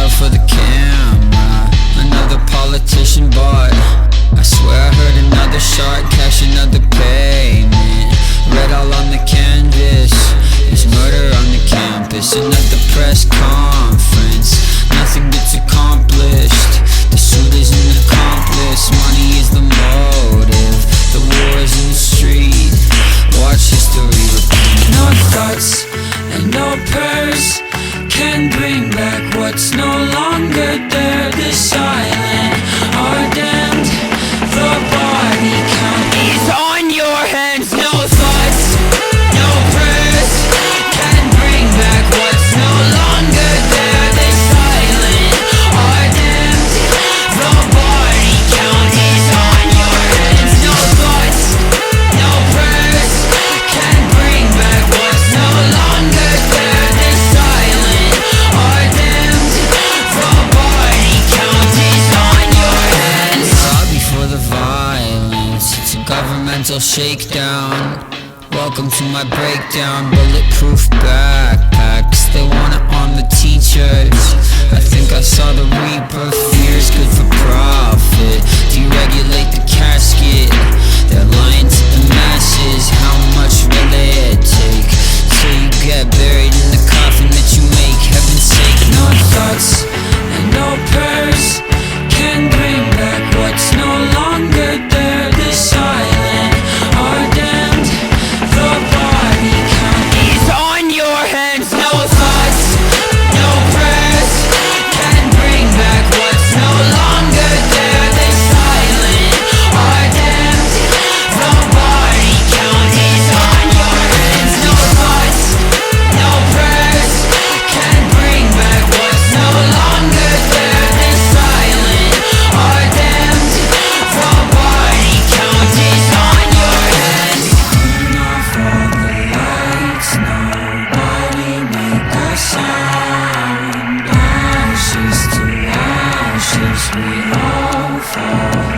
smile for the camera. Another politician bought. I swear I heard another shot, cash another payment. Red all on the canvas, there's murder on the campus. Another press conference, nothing gets accomplished. The suit is an accomplice, money is the motive. The war is in the street, watch history repeat. No thoughts and no prayers can bring back what's no longer there. The silent are damned, the body count is on your hands. No thoughts, no prayers can bring back what's no longer there. The silent are damned, the body count is on your hands. No thoughts, no prayers can bring back what's no longer there. The silent are damned, the body count is on your hands. Before the violence, it's a governmental shakedown. Welcome to my breakdown. Bulletproof backpacks, they wanna arm the teachers. I think I saw the reaper. Fear's good for profit. Deregulate the casket. They're lying to the masses. How much will it take till you get buried in the coffin that you make? Heaven's sake, No thoughts and no prayers can bring back what's no longer there. The silent are damned, the body count is on your hands. No thoughts, no prayers can bring back what's no longer there. The silent are damned, the body count is on your hands. No thoughts, no prayers can bring back what's no longer there. The silent are damned, the body count is on your hands. Turn off all the lights, nobody make a sound. Ashes to ashes we all fall.